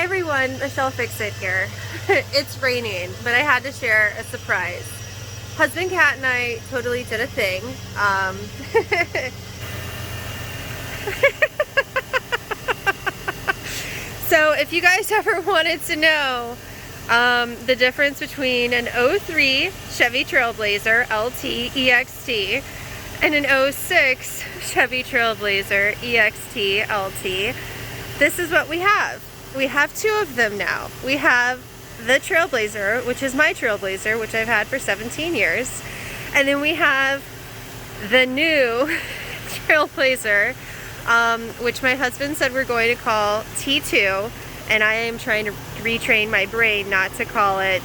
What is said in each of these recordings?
everyone, Michelle Fix-It here. It's raining, but I had to share a surprise. Husband, Cat, and I totally did a thing. So if you guys ever wanted to know the difference between an 03 Chevy Trailblazer LT EXT and an 06 Chevy Trailblazer EXT LT, this is what we have. We have two of them now. We have the Trailblazer, which is my Trailblazer, which I've had for 17 years. And then we have the new Trailblazer, which my husband said we're going to call T2. And I am trying to retrain my brain not to call it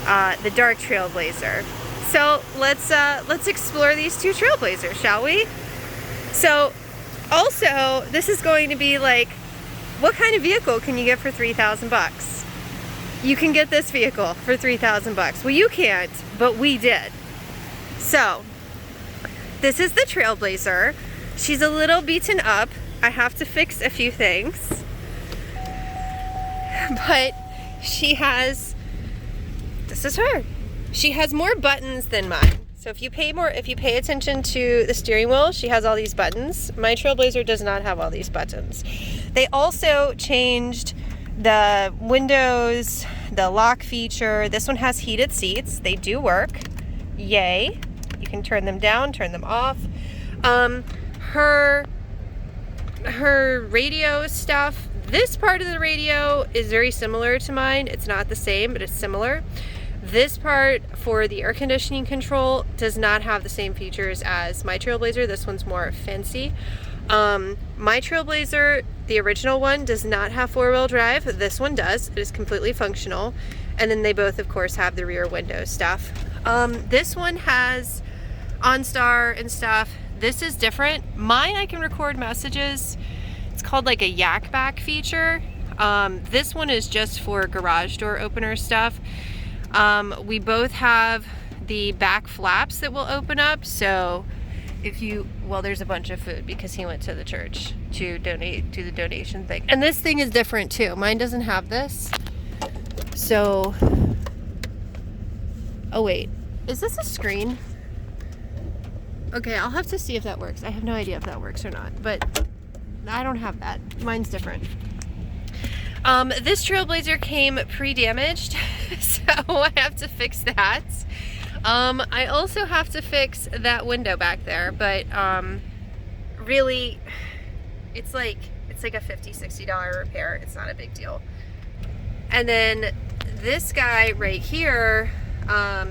the dark Trailblazer. So let's explore these two Trailblazers, shall we? So also, this is going to be like, what kind of vehicle can you get for 3,000 bucks? You can get this vehicle for 3,000 bucks. Well, you can't, but we did. So this is the Trailblazer. She's a little beaten up. I have to fix a few things, but she has, this is her. She has more buttons than mine. So if you pay attention to the steering wheel, she has all these buttons. My Trailblazer does not have all these buttons. They also changed the windows, the lock feature. This one has heated seats. They do work. Yay. You can turn them down, turn them off. Her radio stuff, this part of the radio is very similar to mine. It's not the same, but it's similar. This part for the air conditioning control does not have the same features as my Trailblazer. This one's more fancy. My Trailblazer, the original one, does not have four-wheel drive. This one does. It is completely functional. And then they both, of course, have the rear window stuff. This one has OnStar and stuff. This is different. Mine, I can record messages. It's called like a yak back feature. This one is just for garage door opener stuff. We both have the back flaps that will open up, so if you, well, there's a bunch of food because he went to the church to donate to the donation thing. And this thing is different too. Mine doesn't have this. So, oh wait, is this a screen? Okay, I'll have to see if that works. I have no idea if that works or not, but I don't have that. Mine's different. This Trailblazer came pre-damaged, so I have to fix that. I also have to fix that window back there, but really, it's like a $50–$60 repair. It's not a big deal. And then this guy right here,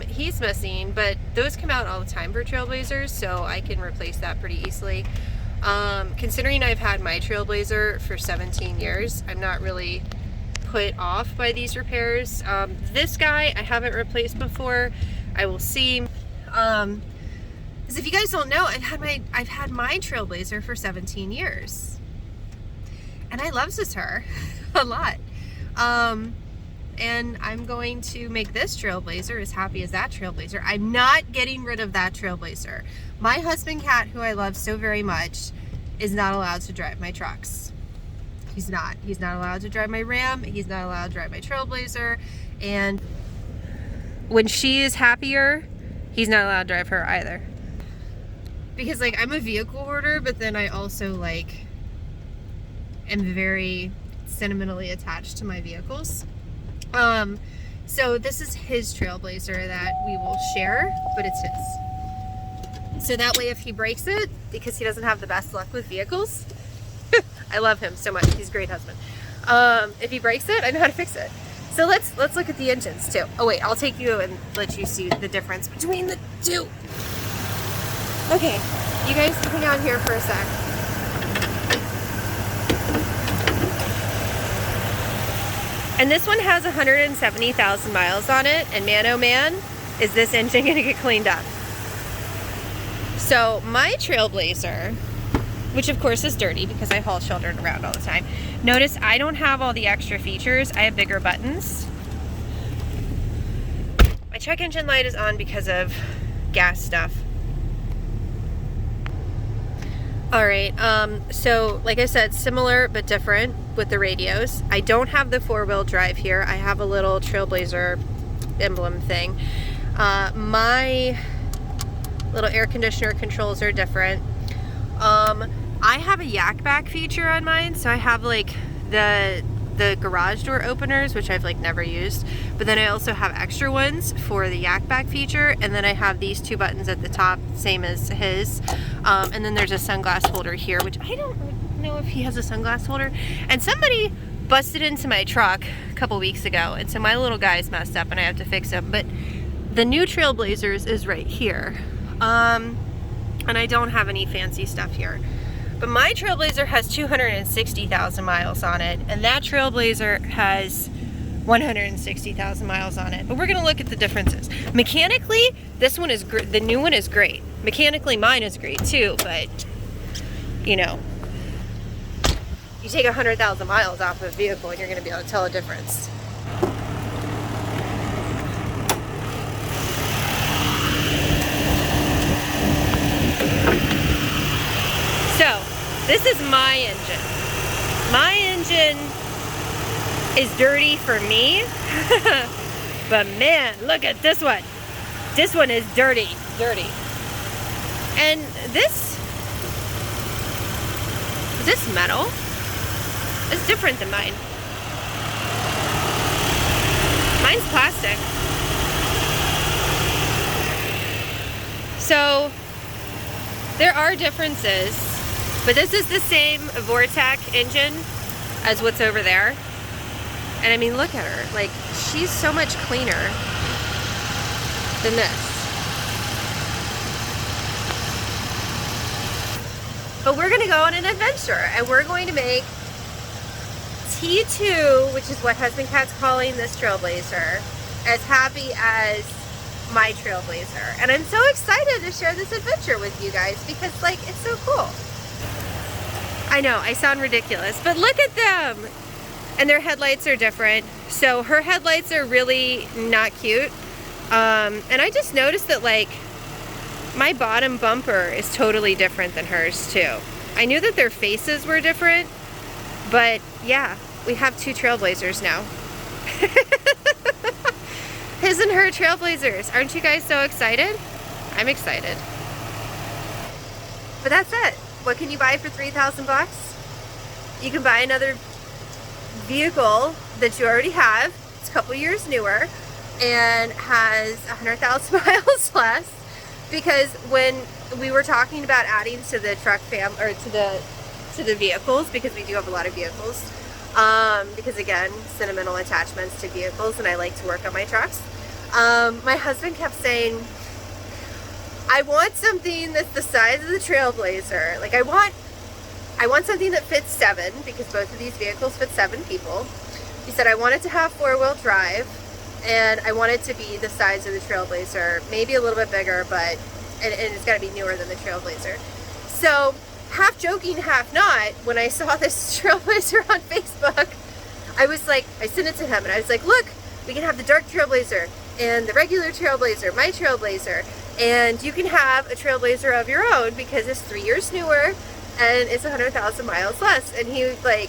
he's missing, but those come out all the time for Trailblazers, so I can replace that pretty easily. Considering I've had my Trailblazer for 17 years, I'm not really put off by these repairs. This guy I haven't replaced before. I will see. Because if you guys don't know, I've had my Trailblazer for 17 years, and I love this her a lot. And I'm going to make this Trailblazer as happy as that Trailblazer. I'm not getting rid of that Trailblazer. My husband, Cat, who I love so very much, is not allowed to drive my trucks. He's not. He's not allowed to drive my Ram. He's not allowed to drive my Trailblazer. And when she is happier, he's not allowed to drive her either. Because, like, I'm a vehicle hoarder, but then I also, like, am very sentimentally attached to my vehicles. So this is his Trailblazer that we will share, but it's his. So that way if he breaks it, because he doesn't have the best luck with vehicles, I love him so much, he's a great husband. If he breaks it, I know how to fix it. So let's look at the engines too. Oh wait, I'll take you and let you see the difference between the two. Okay, you guys hang out here for a sec. And this one has 170,000 miles on it, and man oh man, is this engine gonna get cleaned up. So my Trailblazer, which of course is dirty because I haul children around all the time. Notice I don't have all the extra features. I have bigger buttons. My check engine light is on because of gas stuff. All right, so like I said, similar but different with the radios. I don't have the 4-wheel drive here. I have a little Trailblazer emblem thing. My little air conditioner controls are different. I have a yak back feature on mine, so I have like the garage door openers, which I've like never used, but then I also have extra ones for the yak back feature, and then I have these 2 buttons at the top, same as his, and then there's a sunglass holder here, which I don't know if he has a sunglass holder. And somebody busted into my truck a couple weeks ago, and so my little guy's messed up and I have to fix him, but the new Trailblazers is right here, and I don't have any fancy stuff here. But my Trailblazer has 260,000 miles on it, and that Trailblazer has 160,000 miles on it. But we're gonna look at the differences. Mechanically, this one is the new one is great. Mechanically, mine is great too, but you know, you take 100,000 miles off of a vehicle and you're gonna be able to tell a difference. So, this is my engine. My engine is dirty for me, but man, look at this one. This one is dirty. And this metal is different than mine. Mine's plastic. So, there are differences. But this is the same Vortec engine as what's over there. And I mean, look at her. Like, she's so much cleaner than this. But we're gonna go on an adventure, and we're going to make T2, which is what Husband Cat's calling this Trailblazer, as happy as my Trailblazer. And I'm so excited to share this adventure with you guys because, like, it's so cool. I know, I sound ridiculous, but look at them! And their headlights are different. So her headlights are really not cute. And I just noticed that, like, my bottom bumper is totally different than hers too. I knew that their faces were different, but yeah, we have 2 Trailblazers now. His and her Trailblazers. Aren't you guys so excited? I'm excited. But that's it. What can you buy for 3,000 bucks? You can buy another vehicle that you already have. It's a couple years newer and has 100,000 miles less. Because when we were talking about adding to the truck or to the vehicles, because we do have a lot of vehicles, because again, sentimental attachments to vehicles, and I like to work on my trucks. My husband kept saying, I want something that's the size of the Trailblazer. Like, I want something that fits 7, because both of these vehicles fit 7 people. He said, I want it to have 4-wheel drive, and I want it to be the size of the Trailblazer, maybe a little bit bigger, but, and it's got to be newer than the Trailblazer. So, half joking, half not, when I saw this Trailblazer on Facebook, I was like, I sent it to him, and I was like, look, we can have the dark Trailblazer, and the regular Trailblazer, my Trailblazer, and you can have a Trailblazer of your own, because it's 3 years newer, and it's 100,000 miles less. And he was like,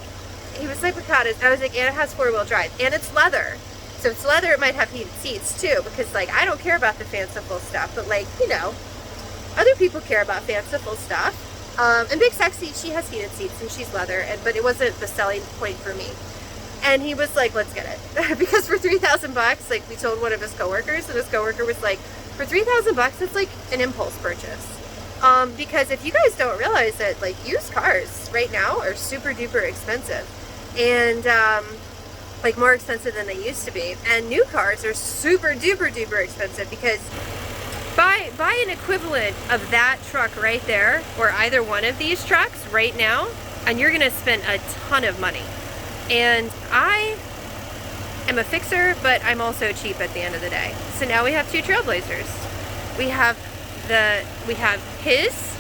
what kind is? I was like, and it has 4-wheel drive, and it's leather. So it's leather, it might have heated seats too, because, like, I don't care about the fanciful stuff, but, like, you know, other people care about fanciful stuff. And Big Sexy, she has heated seats and she's leather, but it wasn't the selling point for me. And he was like, let's get it. Because for 3,000 bucks, like, we told one of his coworkers, and his coworker was like, for 3,000 bucks, it's like an impulse purchase. Because if you guys don't realize that, like, used cars right now are super duper expensive. And, like, more expensive than they used to be. And new cars are super duper duper expensive, because buy an equivalent of that truck right there, or either one of these trucks right now, and you're gonna spend a ton of money. And I am a fixer, but I'm also cheap at the end of the day. So now we have 2 Trailblazers. We have his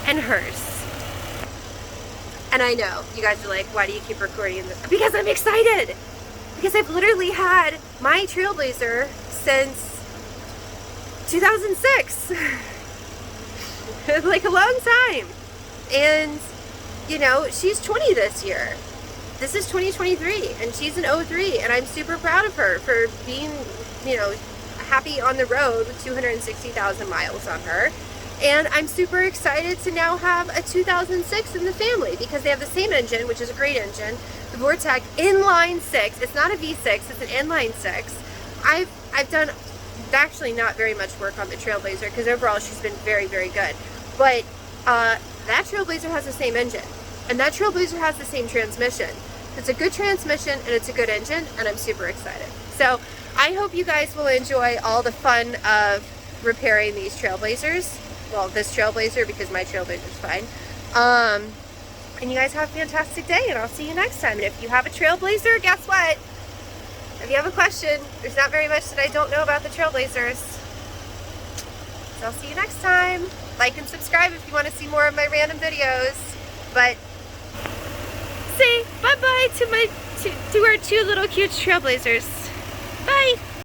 and hers. And I know, you guys are like, why do you keep recording this? Because I'm excited! Because I've literally had my Trailblazer since 2006. Like, a long time. And, you know, she's 20 this year. This is 2023, and she's an 03, and I'm super proud of her for being, you know, happy on the road with 260,000 miles on her. And I'm super excited to now have a 2006 in the family because they have the same engine, which is a great engine, the Vortec inline 6. It's not a V6, it's an inline 6. I've done actually not very much work on the Trailblazer because overall she's been very, very good. But that Trailblazer has the same engine, and that Trailblazer has the same transmission. It's a good transmission and it's a good engine, and I'm super excited. So I hope you guys will enjoy all the fun of repairing these Trailblazers. Well, this Trailblazer, because my Trailblazer's fine. And you guys have a fantastic day, and I'll see you next time. And if you have a Trailblazer, guess what? If you have a question, there's not very much that I don't know about the Trailblazers. So I'll see you next time. Like and subscribe if you want to see more of my random videos. But say bye-bye to our two little cute Trailblazers. Bye!